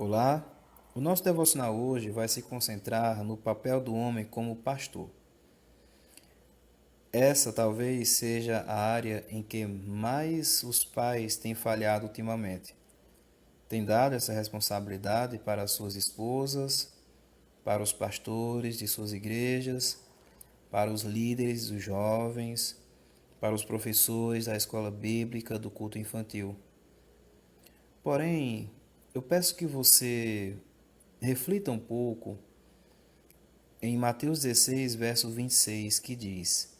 Olá, o nosso devocional hoje vai se concentrar no papel do homem como pastor. Essa talvez seja a área em que mais os pais têm falhado ultimamente. Têm dado essa responsabilidade para as suas esposas, para os pastores de suas igrejas, para os líderes dos jovens, para os professores da escola bíblica, do culto infantil. Porém, eu peço que você reflita um pouco em Mateus 16, verso 26, que diz: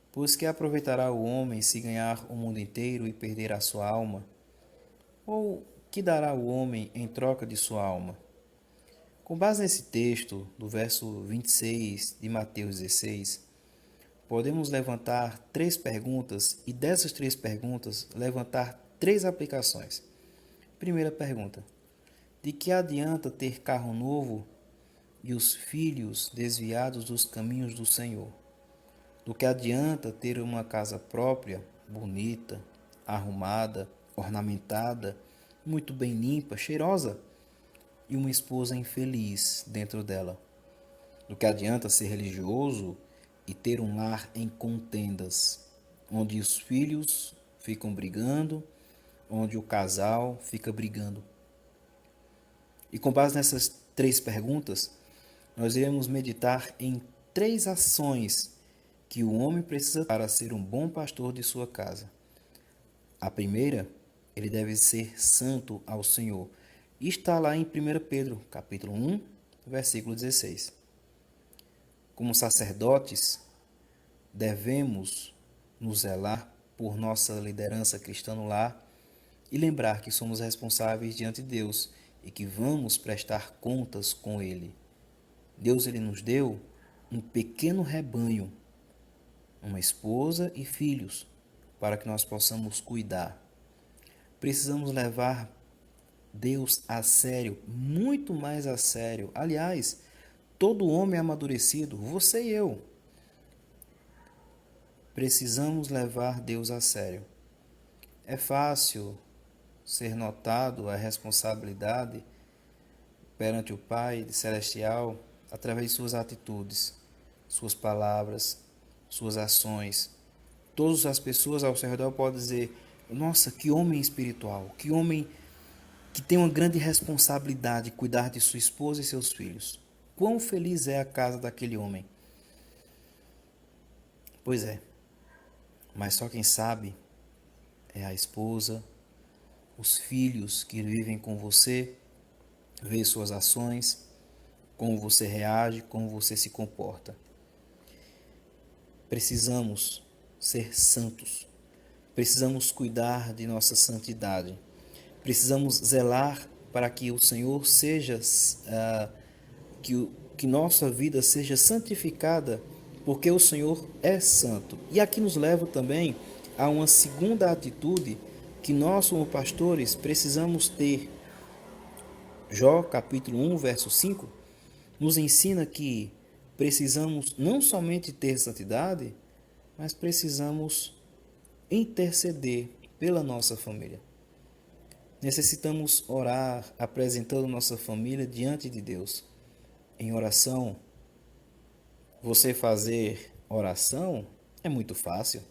Pois que aproveitará o homem se ganhar o mundo inteiro e perder a sua alma? Ou que dará o homem em troca de sua alma? Com base nesse texto, do verso 26 de Mateus 16, podemos levantar três perguntas e dessas três perguntas levantar três aplicações. Primeira pergunta: de que adianta ter carro novo e os filhos desviados dos caminhos do Senhor? Do que adianta ter uma casa própria, bonita, arrumada, ornamentada, muito bem limpa, cheirosa, e uma esposa infeliz dentro dela? Do que adianta ser religioso e ter um lar em contendas, onde os filhos ficam brigando, onde o casal fica brigando? E com base nessas três perguntas, nós iremos meditar em três ações que o homem precisa para ser um bom pastor de sua casa. A primeira, ele deve ser santo ao Senhor. E está lá em 1 Pedro, capítulo 1, versículo 16. Como sacerdotes, devemos nos zelar por nossa liderança cristã no lar e lembrar que somos responsáveis diante de Deus e que vamos prestar contas com Ele. Deus ele nos deu um pequeno rebanho, uma esposa e filhos, para que nós possamos cuidar. Precisamos levar Deus a sério, muito mais a sério. Aliás, todo homem amadurecido, você e eu, precisamos levar Deus a sério. É fácil ser notado a responsabilidade perante o Pai Celestial através de suas atitudes, suas palavras, suas ações. Todas as pessoas ao seu redor podem dizer: nossa, que homem espiritual, que homem que tem uma grande responsabilidade de cuidar de sua esposa e seus filhos. Quão feliz é a casa daquele homem. Pois é, mas só quem sabe é a esposa, os filhos que vivem com você, vê suas ações, como você reage, como você se comporta. Precisamos ser santos. Precisamos cuidar de nossa santidade. Precisamos zelar para que o Senhor seja, que nossa vida seja santificada, porque o Senhor é santo. E aqui nos leva também a uma segunda atitude que nós, como pastores, precisamos ter. Jó, capítulo 1, verso 5, nos ensina que precisamos não somente ter santidade, mas precisamos interceder pela nossa família. Necessitamos orar apresentando nossa família diante de Deus. Em oração, você fazer oração é muito fácil.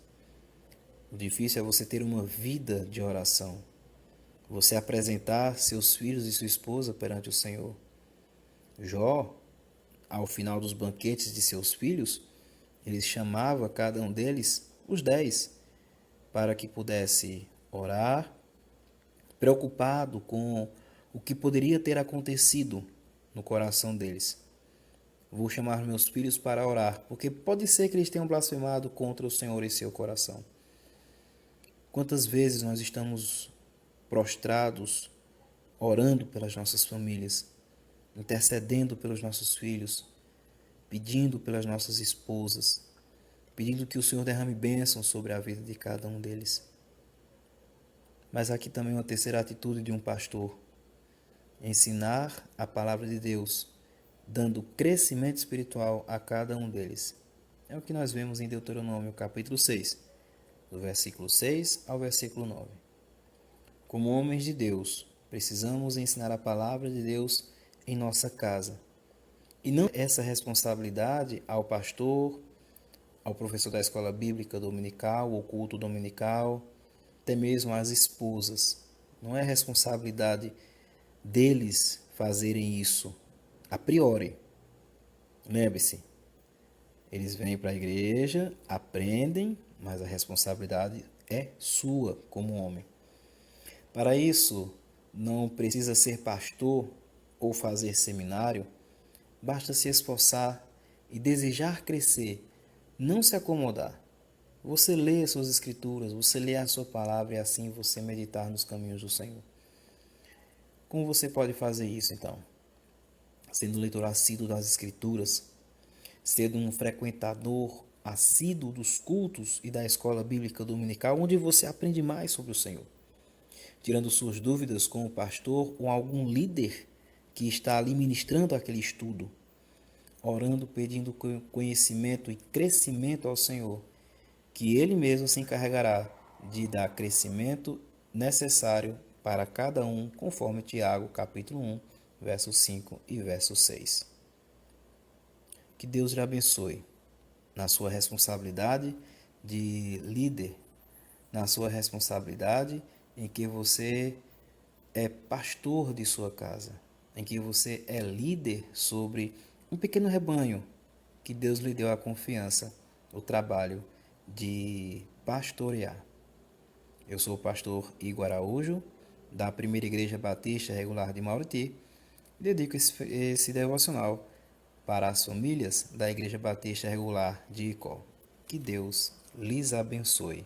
O difícil é você ter uma vida de oração. Você apresentar seus filhos e sua esposa perante o Senhor. Jó, ao final dos banquetes de seus filhos, ele chamava cada um deles, os 10, para que pudesse orar, preocupado com o que poderia ter acontecido no coração deles. Vou chamar meus filhos para orar, porque pode ser que eles tenham blasfemado contra o Senhor em seu coração. Quantas vezes nós estamos prostrados, orando pelas nossas famílias, intercedendo pelos nossos filhos, pedindo pelas nossas esposas, pedindo que o Senhor derrame bênção sobre a vida de cada um deles. Mas aqui também uma terceira atitude de um pastor: ensinar a palavra de Deus, dando crescimento espiritual a cada um deles. É o que nós vemos em Deuteronômio, capítulo 6, do versículo 6 ao versículo 9. Como homens de Deus, Precisamos ensinar a palavra de Deus em nossa casa. E não essa responsabilidade ao pastor, ao professor da escola bíblica dominical, ou culto dominical, até mesmo às esposas. Não é responsabilidade deles fazerem isso a priori. Lembre-se, eles vêm para a igreja, aprendem, mas a responsabilidade é sua como homem. Para isso, não precisa ser pastor ou fazer seminário, basta se esforçar e desejar crescer, não se acomodar. Você lê as suas escrituras, você lê a sua palavra e assim você meditar nos caminhos do Senhor. Como você pode fazer isso então? Sendo leitor assíduo das escrituras, sendo um frequentador assíduo dos cultos e da escola bíblica dominical, onde você aprende mais sobre o Senhor. Tirando suas dúvidas com o pastor ou algum líder que está ali ministrando aquele estudo, orando, pedindo conhecimento e crescimento ao Senhor, que Ele mesmo se encarregará de dar crescimento necessário para cada um, conforme Tiago, capítulo 1, verso 5 e verso 6. Que Deus lhe abençoe na sua responsabilidade de líder, na sua responsabilidade em que você é pastor de sua casa, em que você é líder sobre um pequeno rebanho que Deus lhe deu a confiança, o trabalho de pastorear. Eu sou o pastor Igor Araújo, da Primeira Igreja Batista Regular de Mauriti, e dedico esse devocional para as famílias da Igreja Batista Regular de Icó. Que Deus lhes abençoe.